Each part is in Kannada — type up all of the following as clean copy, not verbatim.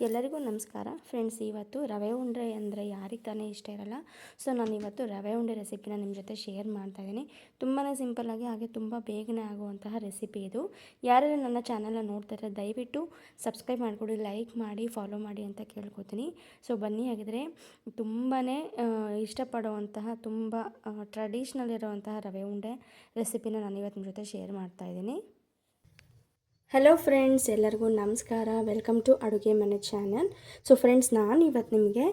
ಎಲ್ಲರಿಗೂ ನಮಸ್ಕಾರ ಫ್ರೆಂಡ್ಸ್. ಇವತ್ತು ರವೆ ಉಂಡೆ ಅಂದರೆ ಯಾರಿಗೆ ತಾನೇ ಇಷ್ಟ ಇರಲ್ಲ. ಸೊ ನಾನು ಇವತ್ತು ರವೆ ಉಂಡೆ ರೆಸಿಪಿನ ನಿಮ್ಮ ಜೊತೆ ಶೇರ್ ಮಾಡ್ತಾಯಿದ್ದೀನಿ. ತುಂಬಾ ಸಿಂಪಲ್ಲಾಗಿ ಹಾಗೆ ತುಂಬ ಬೇಗನೆ ಆಗುವಂತಹ ರೆಸಿಪಿ ಇದು. ಯಾರೆಲ್ಲ ನನ್ನ ಚಾನಲ್ನ ನೋಡ್ತಾರೆ ದಯವಿಟ್ಟು ಸಬ್ಸ್ಕ್ರೈಬ್ ಮಾಡಿಕೊಡಿ, ಲೈಕ್ ಮಾಡಿ, ಫಾಲೋ ಮಾಡಿ ಅಂತ ಕೇಳ್ಕೊತೀನಿ. ಸೊ ಬನ್ನಿ, ಹಾಗಿದ್ರೆ ತುಂಬಾ ಇಷ್ಟಪಡುವಂತಹ ತುಂಬ ಟ್ರೆಡಿಷ್ನಲ್ ಇರುವಂತಹ ರವೆ ಉಂಡೆ ರೆಸಿಪಿನ ನಾನು ಇವತ್ತು ನಿಮ್ಮ ಜೊತೆ ಶೇರ್ ಮಾಡ್ತಾಯಿದ್ದೀನಿ. ಹಲೋ ಫ್ರೆಂಡ್ಸ್, ಎಲ್ಲರಿಗೂ ನಮಸ್ಕಾರ. ವೆಲ್ಕಮ್ ಟು ಅಡುಗೆ ಮನೆ ಚಾನಲ್. ಸೊ ಫ್ರೆಂಡ್ಸ್, ನಾನು ಇವತ್ತು ನಿಮಗೆ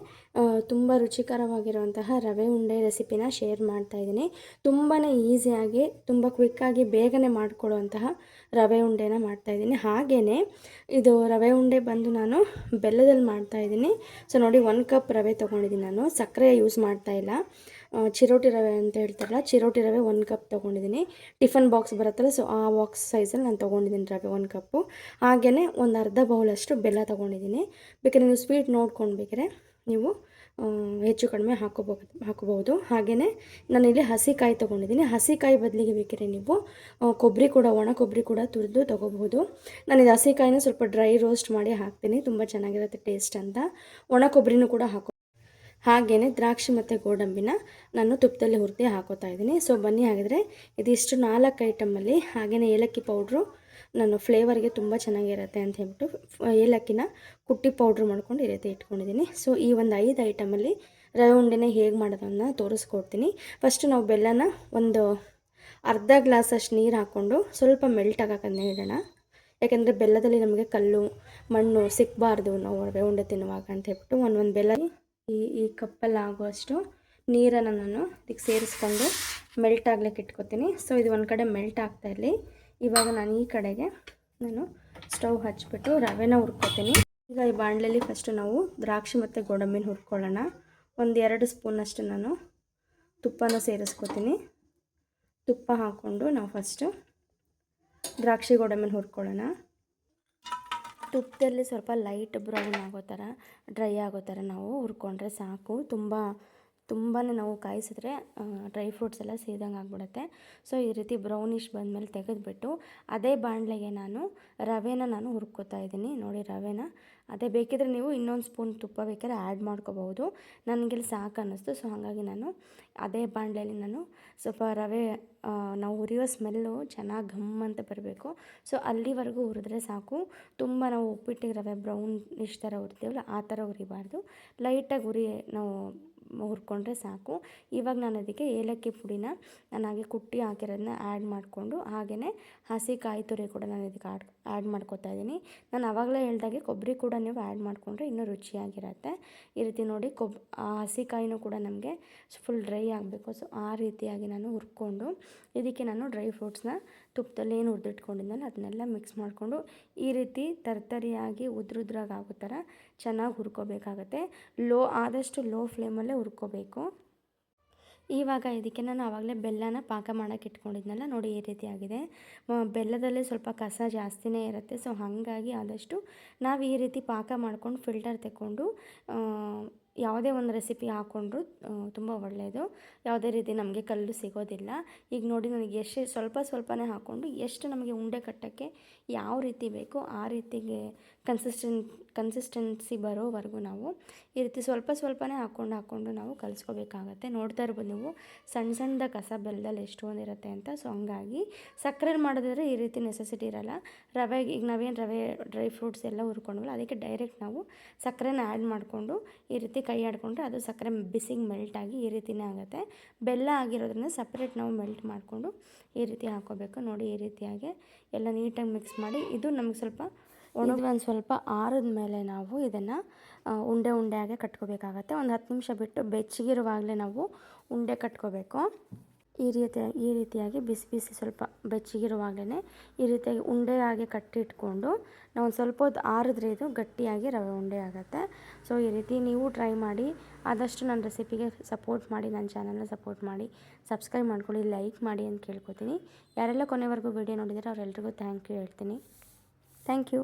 ತುಂಬ ರುಚಿಕರವಾಗಿರುವಂತಹ ರವೆ ಉಂಡೆ ರೆಸಿಪಿನ ಶೇರ್ ಮಾಡ್ತಾಯಿದ್ದೀನಿ. ತುಂಬಾ ಈಸಿಯಾಗಿ, ತುಂಬ ಕ್ವಿಕ್ಕಾಗಿ, ಬೇಗನೆ ಮಾಡಿಕೊಡುವಂತಹ ರವೆ ಉಂಡೆನ ಮಾಡ್ತಾಯಿದ್ದೀನಿ. ಹಾಗೆಯೇ ಇದು ರವೆ ಉಂಡೆ ಬಂದು ನಾನು ಬೆಲ್ಲದಲ್ಲಿ ಮಾಡ್ತಾಯಿದ್ದೀನಿ. ಸೊ ನೋಡಿ, 1 ಕಪ್ ರವೆ ತೊಗೊಂಡಿದ್ದೀನಿ. ನಾನು ಸಕ್ಕರೆ ಯೂಸ್ ಮಾಡ್ತಾಯಿಲ್ಲ. ಚಿರೋಟಿ ರವೆ ಅಂತ ಹೇಳ್ತಾರಲ್ಲ, ಚಿರೋಟಿ ರವೆ 1 ಕಪ್ ತೊಗೊಂಡಿದ್ದೀನಿ. ಟಿಫನ್ ಬಾಕ್ಸ್ ಬರುತ್ತಲ್ಲ, ಸೊ ಆ ಬಾಕ್ಸ್ ಸೈಜಲ್ಲಿ ನಾನು ತೊಗೊಂಡಿದ್ದೀನಿ ರವೆ 1 ಕಪ್ಪು. ಹಾಗೆಯೇ ಒಂದು ಅರ್ಧ ಬೌಲಷ್ಟು ಬೆಲ್ಲ ತೊಗೊಂಡಿದ್ದೀನಿ. ಬೇಕಾದ್ರೆ ನೀವು ಸ್ವೀಟ್ ನೋಡ್ಕೊಂಡು ನೀವು ಹೆಚ್ಚು ಕಡಿಮೆ ಹಾಕೋಬಹುದು. ಹಾಗೆಯೇ ನಾನಿಲ್ಲಿ ಹಸಿಕಾಯಿ ತೊಗೊಂಡಿದ್ದೀನಿ. ಹಸಿಕಾಯಿ ಬದಲಿಗೆ ಬೇಕಾದ್ರೆ ನೀವು ಕೊಬ್ಬರಿ ಕೂಡ, ಒಣ ಕೊಬ್ಬರಿ ಕೂಡ ತುರಿದು ತೊಗೋಬಹುದು. ನಾನಿದು ಹಸಿಕಾಯಿನ ಸ್ವಲ್ಪ ಡ್ರೈ ರೋಸ್ಟ್ ಮಾಡಿ ಹಾಕ್ತೀನಿ, ತುಂಬ ಚೆನ್ನಾಗಿರುತ್ತೆ ಟೇಸ್ಟ್ ಅಂತ. ಒಣ ಕೊಬ್ಬರಿನೂ ಕೂಡ ಹಾಗೆಯೇ ದ್ರಾಕ್ಷಿ ಮತ್ತು ಗೋಡಂಬಿನ ನಾನು ತುಪ್ಪದಲ್ಲಿ ಹುರಿದು ಹಾಕೋತಾ ಇದ್ದೀನಿ. ಸೊ ಬನ್ನಿ, ಹಾಗಿದ್ರೆ ಇದಿಷ್ಟು 4 ಐಟಮಲ್ಲಿ. ಹಾಗೆಯೇ ಏಲಕ್ಕಿ ಪೌಡ್ರು ನಾನು ಫ್ಲೇವರ್ಗೆ ತುಂಬ ಚೆನ್ನಾಗಿರುತ್ತೆ ಅಂತ ಹೇಳ್ಬಿಟ್ಟು ಏಲಕ್ಕಿನ ಕುಟ್ಟಿ ಪೌಡ್ರ್ ಮಾಡ್ಕೊಂಡು ಈ ರೀತಿ ಇಟ್ಕೊಂಡಿದ್ದೀನಿ. ಸೊ ಈ ಒಂದು 5 ಐಟಮಲ್ಲಿ ರವೆ ಉಂಡೆನ ಹೇಗೆ ಮಾಡೋದನ್ನು ತೋರಿಸ್ಕೊಡ್ತೀನಿ. ಫಸ್ಟು ನಾವು ಬೆಲ್ಲನ ಒಂದು ಅರ್ಧ ಗ್ಲಾಸಷ್ಟು ನೀರು ಹಾಕ್ಕೊಂಡು ಸ್ವಲ್ಪ ಮೆಲ್ಟ್ ಆಗೋಕ್ಕಂತ ಇಡೋಣ. ಯಾಕೆಂದರೆ ಬೆಲ್ಲದಲ್ಲಿ ನಮಗೆ ಕಲ್ಲು ಮಣ್ಣು ಸಿಕ್ಕಬಾರ್ದು ನಾವು ರವೆ ಉಂಡೆ ತಿನ್ನುವಾಗ ಅಂತ ಹೇಳ್ಬಿಟ್ಟು ಒಂದು ಬೆಲ್ಲ ಈ ಕಪ್ಪಲ್ಲಿ ಆಗುವಷ್ಟು ನೀರನ್ನು ನಾನು ಇದಕ್ಕೆ ಸೇರಿಸ್ಕೊಂಡು ಮೆಲ್ಟ್ ಆಗ್ಲಿಕ್ಕೆ ಇಟ್ಕೊತೀನಿ. ಸೊ ಇದು ಒಂದು ಕಡೆ ಮೆಲ್ಟ್ ಆಗ್ತಾ ಇರಲಿ. ಇವಾಗ ನಾನು ಈ ಕಡೆಗೆ ಸ್ಟವ್ ಹಚ್ಬಿಟ್ಟು ರವೆನ ಹುರ್ಕೊತೀನಿ. ಈಗ ಈ ಬಾಣಲೆಯಲ್ಲಿ ಫಸ್ಟು ನಾವು ದ್ರಾಕ್ಷಿ ಮತ್ತು ಗೋಡಂಬಿನ ಹುರ್ಕೊಳ್ಳೋಣ. 1-2 ಸ್ಪೂನಷ್ಟು ನಾನು ತುಪ್ಪನ ಸೇರಿಸ್ಕೊತೀನಿ. ತುಪ್ಪ ಹಾಕ್ಕೊಂಡು ನಾವು ಫಸ್ಟು ದ್ರಾಕ್ಷಿ ಗೋಡಂಬಿನ ಹುರ್ಕೊಳ್ಳೋಣ. ತುಪ್ಪದಲ್ಲಿ ಸ್ವಲ್ಪ ಲೈಟ್ ಬ್ರೌನ್ ಆಗೋ ಥರ, ಡ್ರೈ ಆಗೋ ಥರ ನಾವು ಹುರ್ಕೊಂಡ್ರೆ ಸಾಕು. ತುಂಬಾ ನಾವು ಕಾಯಿಸಿದ್ರೆ ಡ್ರೈ ಫ್ರೂಟ್ಸ್ ಎಲ್ಲ ಸೇದಂಗೆ ಆಗಿಬಿಡುತ್ತೆ. ಸೊ ಈ ರೀತಿ ಬ್ರೌನಿಷ್ ಬಂದಮೇಲೆ ತೆಗೆದುಬಿಟ್ಟು ಅದೇ ಬಾಣಲೆಗೆ ನಾನು ರವೆನ ಹುರ್ಕೋತಾ ಇದ್ದೀನಿ. ನೋಡಿ ರವೆನ ಅದೇ ಬೇಕಿದ್ರೆ ನೀವು ಇನ್ನೊಂದು ಸ್ಪೂನ್ ತುಪ್ಪ ಬೇಕಾದ್ರೆ ಆ್ಯಡ್ ಮಾಡ್ಕೋಬಹುದು. ನನಗಿಲ್ಲಿ ಸಾಕು ಅನ್ನಿಸ್ತು. ಸೊ ಹಾಗಾಗಿ ನಾನು ಅದೇ ಬಾಣಲೆಯಲ್ಲಿ ನಾನು ಸ್ವಲ್ಪ ರವೆ ನಾವು ಹುರಿಯೋ ಸ್ಮೆಲ್ಲು ಚೆನ್ನಾಗಿ ಘಮ್ ಅಂತ ಬರಬೇಕು. ಸೊ ಅಲ್ಲಿವರೆಗೂ ಹುರಿದ್ರೆ ಸಾಕು. ತುಂಬ ನಾವು ಉಪ್ಪಿಟ್ಟಿಗೆ ರವೆ ಬ್ರೌನ್ ಇಷ್ಟು ಥರ ಹುರಿತೀವಲ್ಲ ಆ ಥರ ಹುರಿಬಾರ್ದು. ಲೈಟಾಗಿ ನಾವು ಹುರ್ಕೊಂಡ್ರೆ ಸಾಕು. ಇವಾಗ ನಾನು ಅದಕ್ಕೆ ಏಲಕ್ಕಿ ಪುಡಿನ ನಾನು ಹಾಗೆ ಕುಟ್ಟಿ ಹಾಕಿರೋದನ್ನ ಆ್ಯಡ್ ಮಾಡಿಕೊಂಡು, ಹಾಗೆಯೇ ಹಸಿ ಕಾಯಿ ತುರಿ ಕೂಡ ನಾನು ಇದಕ್ಕೆ ಆ್ಯಡ್ ಮಾಡ್ಕೊತಾ ಇದ್ದೀನಿ. ನಾನು ಆವಾಗಲೇ ಹೇಳ್ದಾಗೆ ಕೊಬ್ಬರಿ ಕೂಡ ನೀವು ಆ್ಯಡ್ ಮಾಡಿಕೊಂಡ್ರೆ ಇನ್ನೂ ರುಚಿಯಾಗಿರುತ್ತೆ. ಈ ರೀತಿ ನೋಡಿ ಆ ಹಸಿ ಕಾಯಿನೂ ಕೂಡ ನಮಗೆ ಫುಲ್ ಡ್ರೈ ಆಗಬೇಕು. ಸೊ ಆ ರೀತಿಯಾಗಿ ನಾನು ಹುರ್ಕೊಂಡು ಇದಕ್ಕೆ ನಾನು ಡ್ರೈ ಫ್ರೂಟ್ಸ್ನ ತುಪ್ಪದಲ್ಲಿ ಏನು ಹುರಿದಿಟ್ಕೊಂಡಿದ್ದಲ್ಲ ಅದನ್ನೆಲ್ಲ ಮಿಕ್ಸ್ ಮಾಡಿಕೊಂಡು ಈ ರೀತಿ ತರ್ತರಿಯಾಗಿ ಉದ್ರಾಗಿ ಆಗೋ ಥರ ಚೆನ್ನಾಗಿ ಹುರ್ಕೋಬೇಕಾಗತ್ತೆ. ಆದಷ್ಟು ಲೋ ಫ್ಲೇಮಲ್ಲೇ ಹುರ್ಕೋಬೇಕು. ಇವಾಗ ಇದಕ್ಕೆ ನಾನು ಆವಾಗಲೇ ಬೆಲ್ಲನ ಪಾಕ ಮಾಡೋಕ್ಕೆ ಇಟ್ಕೊಂಡಿದ್ನಲ್ಲ, ನೋಡಿ ಈ ರೀತಿ ಆಗಿದೆ. ಬೆಲ್ಲದಲ್ಲಿ ಸ್ವಲ್ಪ ಕಸ ಜಾಸ್ತಿನೇ ಇರುತ್ತೆ. ಸೊ ಹಾಗಾಗಿ ಆದಷ್ಟು ನಾವು ಈ ರೀತಿ ಪಾಕ ಮಾಡ್ಕೊಂಡು ಫಿಲ್ಟರ್ ತೆಕ್ಕೊಂಡು ಯಾವುದೇ ಒಂದು ರೆಸಿಪಿ ಹಾಕ್ಕೊಂಡ್ರು ತುಂಬ ಒಳ್ಳೆಯದು. ಯಾವುದೇ ರೀತಿ ನಮಗೆ ಕಲ್ಲು ಸಿಗೋದಿಲ್ಲ. ಈಗ ನೋಡಿ ನನಗೆ ಎಷ್ಟು ಸ್ವಲ್ಪನೇ ಹಾಕ್ಕೊಂಡು ಎಷ್ಟು ನಮಗೆ ಉಂಡೆ ಕಟ್ಟೋಕ್ಕೆ ಯಾವ ರೀತಿ ಬೇಕೋ ಆ ರೀತಿಗೆ ಕನ್ಸಿಸ್ಟೆನ್ಸಿ ಬರೋವರೆಗೂ ನಾವು ಈ ರೀತಿ ಸ್ವಲ್ಪನೇ ಹಾಕ್ಕೊಂಡು ನಾವು ಕಲಿಸ್ಕೋಬೇಕಾಗತ್ತೆ. ನೋಡ್ತಾ ಇರ್ಬೋದು ನೀವು ಸಣ್ಣದ ಕಸ ಬೆಲ್ಲದಲ್ಲಿ ಎಷ್ಟೊಂದಿರುತ್ತೆ ಅಂತ. ಸೊ ಹಂಗಾಗಿ ಸಕ್ಕರೆ ಮಾಡಿದ್ರೆ ಈ ರೀತಿ ನೆಸೆಸಿಟಿ ಇರಲ್ಲ. ರವೆಗೆ ಈಗ ನಾವೇನು ರವೆ ಡ್ರೈ ಫ್ರೂಟ್ಸ್ ಎಲ್ಲ ಹುರ್ಕೊಂಡ್ವಲ್ಲ ಅದಕ್ಕೆ ಡೈರೆಕ್ಟ್ ನಾವು ಸಕ್ಕರೆನ ಆ್ಯಡ್ ಮಾಡಿಕೊಂಡು ಈ ರೀತಿ ಕೈ ಆಡಿಕೊಂಡ್ರೆ ಅದು ಸಕ್ಕರೆ ಬಿಸಿಗೆ ಮೆಲ್ಟ್ ಆಗಿ ಈ ರೀತಿನೇ ಆಗುತ್ತೆ. ಬೆಲ್ಲ ಆಗಿರೋದ್ರಿಂದ ಸಪ್ರೇಟ್ ನಾವು ಮೆಲ್ಟ್ ಮಾಡಿಕೊಂಡು ಈ ರೀತಿ ಹಾಕ್ಕೋಬೇಕು. ನೋಡಿ ಈ ರೀತಿಯಾಗಿ ಎಲ್ಲ ನೀಟಾಗಿ ಮಿಕ್ಸ್ ಮಾಡಿ ಇದು ನಮಗೆ ಸ್ವಲ್ಪ ಒಂದು ಸ್ವಲ್ಪ ಆರಿದ ಮೇಲೆ ನಾವು ಇದನ್ನು ಉಂಡೆ ಆಗಿ ಕಟ್ಕೋಬೇಕಾಗತ್ತೆ. ಒಂದು 10 ನಿಮಿಷ ಬಿಟ್ಟು ಬೆಚ್ಚಗಿರುವಾಗಲೇ ನಾವು ಉಂಡೆ ಕಟ್ಕೋಬೇಕು. ಈ ರೀತಿಯಾಗಿ ಬಿಸಿ ಸ್ವಲ್ಪ ಬೆಚ್ಚಗಿರುವಾಗಲೇ ಈ ರೀತಿಯಾಗಿ ಉಂಡೆಯಾಗಿ ಕಟ್ಟಿಟ್ಕೊಂಡು ನಾವು ಒಂದು ಸ್ವಲ್ಪ ಹೊತ್ತು ಆರಿದ್ರೆ ಇದು ಗಟ್ಟಿಯಾಗಿ ರವೆ ಉಂಡೆ ಆಗುತ್ತೆ. ಸೊ ಈ ರೀತಿ ನೀವು ಟ್ರೈ ಮಾಡಿ. ಆದಷ್ಟು ನನ್ನ ರೆಸಿಪಿಗೆ ಸಪೋರ್ಟ್ ಮಾಡಿ, ನನ್ನ ಚಾನಲ್ನ ಸಪೋರ್ಟ್ ಮಾಡಿ, ಸಬ್ಸ್ಕ್ರೈಬ್ ಮಾಡ್ಕೊಳ್ಳಿ, ಲೈಕ್ ಮಾಡಿ ಅಂತ ಕೇಳ್ಕೊತೀನಿ. ಯಾರೆಲ್ಲ ಕೊನೆವರೆಗೂ ವಿಡಿಯೋ ನೋಡಿದರೆ ಅವರೆಲ್ಲರಿಗೂ ಥ್ಯಾಂಕ್ ಯು ಹೇಳ್ತೀನಿ. Thank you.